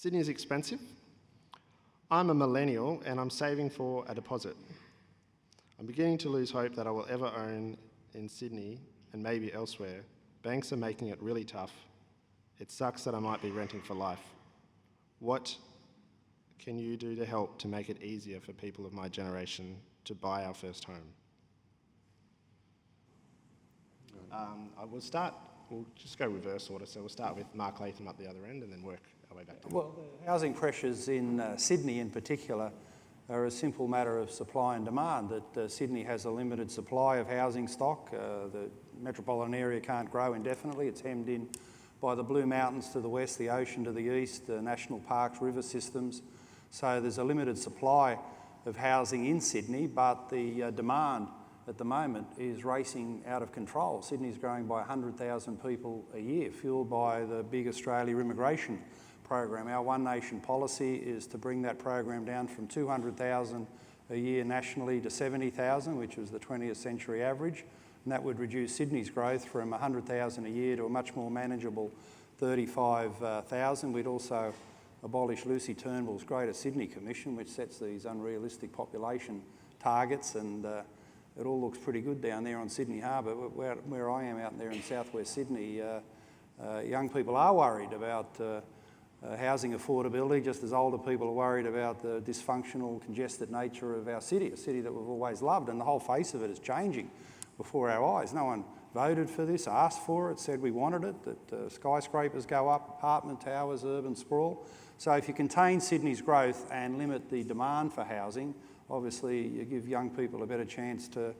Sydney is expensive. I'm a millennial and I'm saving for a deposit. I'm beginning to lose hope that I will ever own in Sydney and maybe elsewhere. Banks are making it really tough. It sucks that I might be renting for life. What can you do to help to make it easier for people of my generation to buy our first home? We'll just go reverse order. So we'll start with Mark Latham up the other end and then work our way back down. Well, the housing pressures in Sydney in particular are a simple matter of supply and demand, that Sydney has a limited supply of housing stock. The metropolitan area can't grow indefinitely. It's hemmed in by the Blue Mountains to the west, the ocean to the east, the national parks, river systems. So there's a limited supply of housing in Sydney, but the demand at the moment is racing out of control. Sydney's growing by 100,000 people a year, fueled by the big Australia immigration program. Our One Nation policy is to bring that program down from 200,000 a year nationally to 70,000, which was the 20th century average. And that would reduce Sydney's growth from 100,000 a year to a much more manageable 35,000. We'd also abolish Lucy Turnbull's Greater Sydney Commission, which sets these unrealistic population targets, and it all looks pretty good down there on Sydney Harbour. Where I am out there in southwest Sydney, young people are worried about housing affordability, just as older people are worried about the dysfunctional, congested nature of our city, a city that we've always loved, and the whole face of it is changing before our eyes. No one voted for this, asked for it, said we wanted it, that skyscrapers go up, apartment towers, urban sprawl. So if you contain Sydney's growth and limit the demand for housing, obviously you give young people a better chance to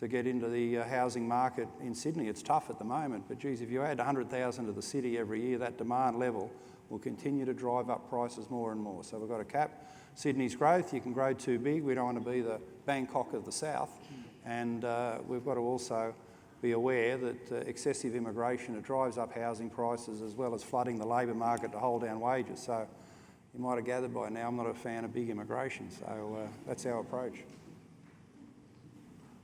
get into the housing market in Sydney. It's tough at the moment, but geez, if you add 100,000 to the city every year, that demand level will continue to drive up prices more and more. So we've got to cap Sydney's growth. You can grow too big. We don't want to be the Bangkok of the south. And we've got to also be aware that excessive immigration, it drives up housing prices as well as flooding the labour market to hold down wages. So you might have gathered by now I'm not a fan of big immigration, so that's our approach.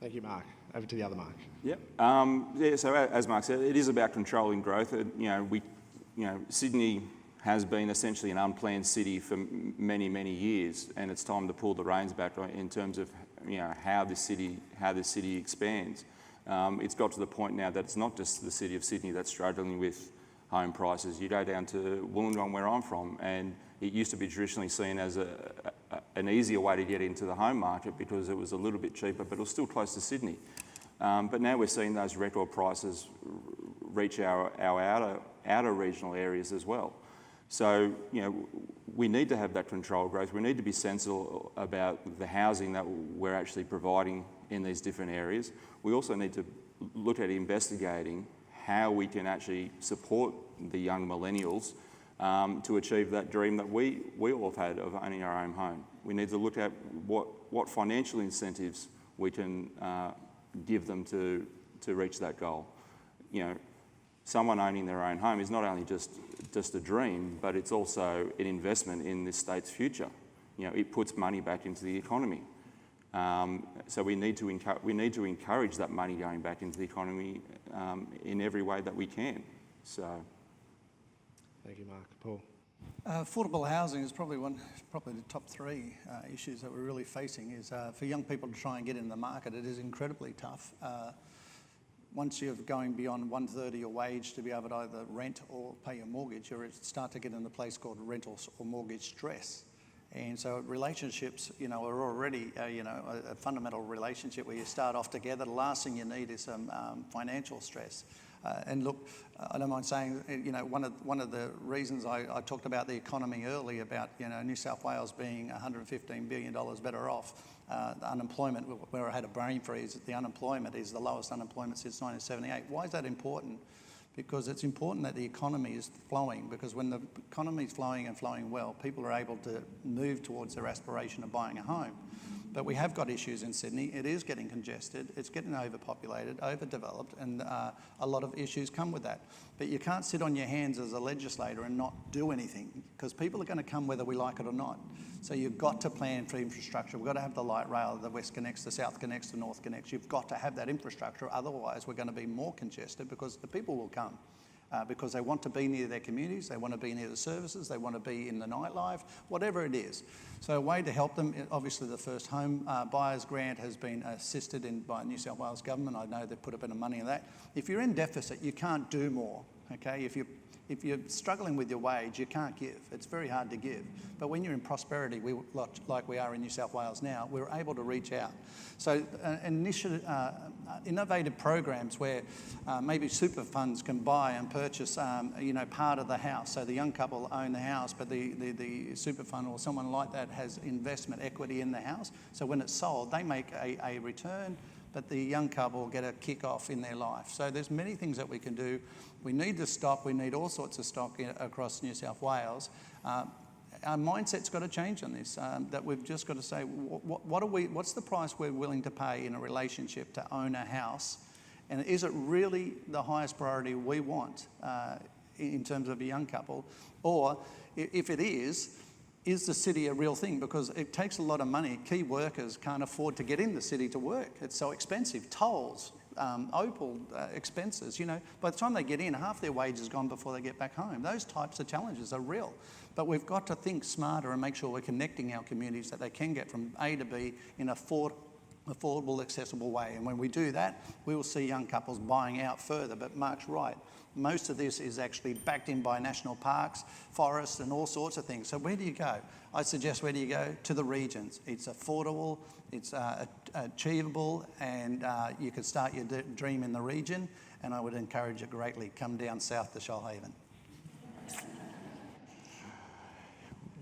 Thank you, Mark. Over to the other Mark. Yep. So as Mark said, it is about controlling growth. Sydney has been essentially an unplanned city for many, many years, and it's time to pull the reins back in terms of how this city expands. It's got to the point now that it's not just the city of Sydney that's struggling with home prices. You go down to Wollongong, where I'm from, and it used to be traditionally seen as an easier way to get into the home market because it was a little bit cheaper, but it was still close to Sydney. But now we're seeing those record prices reach our outer regional areas as well. So, we need to have that controlled growth. We need to be sensible about the housing that we're actually providing in these different areas. We also need to look at investigating how we can actually support the young millennials to achieve that dream that we all have had of owning our own home. We need to look at what financial incentives we can give them to reach that goal. Someone owning their own home is not only just a dream, but it's also an investment in this state's future. It puts money back into the economy. So we need to encourage that money going back into the economy in every way that we can. So, thank you, Mark. Paul. Affordable housing is probably the top three issues that we're really facing. Is for young people to try and get in the market, it is incredibly tough. Once you're going beyond 1/3 your wage to be able to either rent or pay your mortgage, you start to get in a place called rental or mortgage stress. And so relationships, are already, a fundamental relationship where you start off together. The last thing you need is some financial stress. And look, I don't mind saying, one of the reasons I talked about the economy early, about New South Wales being $115 billion better off. The unemployment, where I had a brain freeze, the unemployment is the lowest unemployment since 1978. Why is that important? Because it's important that the economy is flowing, because when the economy is flowing and flowing well, people are able to move towards their aspiration of buying a home. But we have got issues in Sydney. It is getting congested, it's getting overpopulated, overdeveloped, and a lot of issues come with that. But you can't sit on your hands as a legislator and not do anything, because people are going to come whether we like it or not. So you've got to plan for infrastructure. We've got to have the light rail, the West Connects, the South Connects, the North Connects. You've got to have that infrastructure, otherwise we're going to be more congested because the people will come. because they want to be near their communities, they want to be near the services, they want to be in the nightlife, whatever it is. So a way to help them, obviously the First Home Buyers Grant has been assisted in by New South Wales Government. I know they've put a bit of money in that. If you're in deficit, you can't do more, okay? If you're struggling with your wage, you can't give. It's very hard to give. But when you're in prosperity, like we are in New South Wales now, we're able to reach out. So innovative programs where maybe super funds can buy and purchase, part of the house. So the young couple own the house, but the super fund or someone like that has investment equity in the house. So when it's sold, they make a return, but the young couple get a kick-off in their life. So there's many things that we can do. We need the stock. We need all sorts of stock across New South Wales. Our mindset's got to change on this, that we've just got to say, what's the price we're willing to pay in a relationship to own a house? And is it really the highest priority we want in terms of a young couple? Or if it is the city a real thing? Because it takes a lot of money. Key workers can't afford to get in the city to work. It's so expensive. Tolls, Opal expenses, by the time they get in, half their wage is gone before they get back home. Those types of challenges are real. But we've got to think smarter and make sure we're connecting our communities that they can get from A to B in a affordable, accessible way. And when we do that, we will see young couples buying out further. But Mark's right. Most of this is actually backed in by national parks, forests and all sorts of things. So where do you go? I suggest where do you go? To the regions. It's affordable, it's achievable, and you can start your dream in the region. And I would encourage you greatly, come down south to Shoalhaven.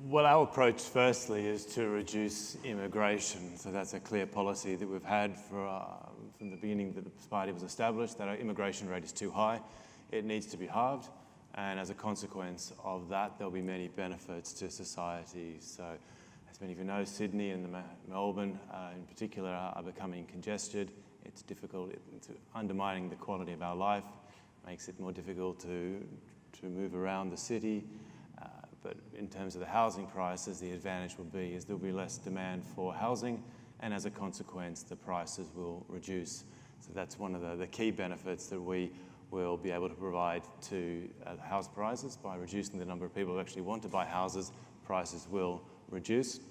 Well, our approach firstly is to reduce immigration. So that's a clear policy that we've had from the beginning that the party was established, that our immigration rate is too high. It needs to be halved, and as a consequence of that, there'll be many benefits to society. So, as many of you know, Sydney and Melbourne in particular are becoming congested. It's difficult, it's undermining the quality of our life, makes it more difficult to move around the city. But in terms of the housing prices, the advantage will be is there'll be less demand for housing, and as a consequence, the prices will reduce. So that's one of the key benefits that we will be able to provide to house prices. By reducing the number of people who actually want to buy houses, prices will reduce.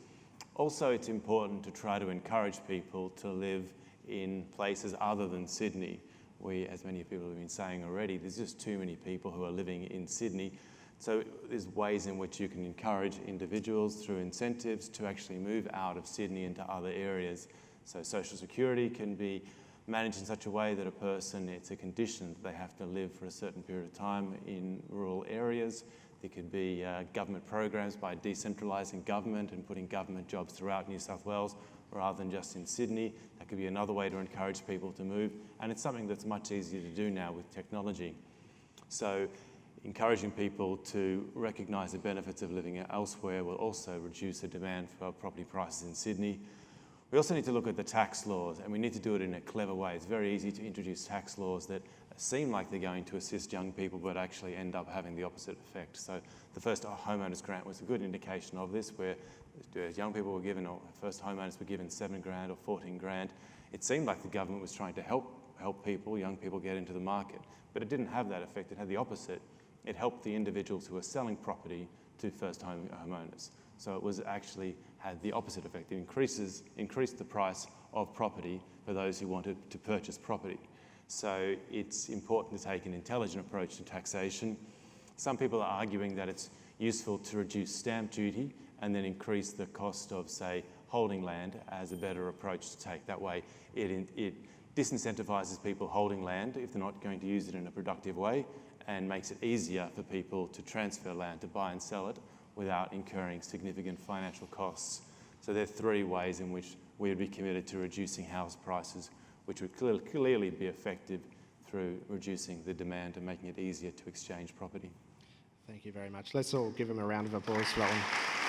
Also, it's important to try to encourage people to live in places other than Sydney. As many people have been saying already, there's just too many people who are living in Sydney. So there's ways in which you can encourage individuals through incentives to actually move out of Sydney into other areas. So social security can be managed in such a way that it's a condition that they have to live for a certain period of time in rural areas. There could be government programs by decentralising government and putting government jobs throughout New South Wales rather than just in Sydney. That could be another way to encourage people to move. And it's something that's much easier to do now with technology. So encouraging people to recognise the benefits of living elsewhere will also reduce the demand for property prices in Sydney. We also need to look at the tax laws, and we need to do it in a clever way. It's very easy to introduce tax laws that seem like they're going to assist young people, but actually end up having the opposite effect. So the first homeowners grant was a good indication of this, where young people were given, or first homeowners were given $7,000 or $14,000. It seemed like the government was trying to help people, young people, get into the market, but it didn't have that effect. It had the opposite. It helped the individuals who were selling property to first homeowners. So it was actually had the opposite effect. It increased the price of property for those who wanted to purchase property. So it's important to take an intelligent approach to taxation. Some people are arguing that it's useful to reduce stamp duty and then increase the cost of, say, holding land as a better approach to take. That way it disincentivises people holding land if they're not going to use it in a productive way, and makes it easier for people to transfer land, to buy and sell it without incurring significant financial costs. So there are three ways in which we would be committed to reducing house prices, which would clearly be effective through reducing the demand and making it easier to exchange property. Thank you very much. Let's all give him a round of applause for that one.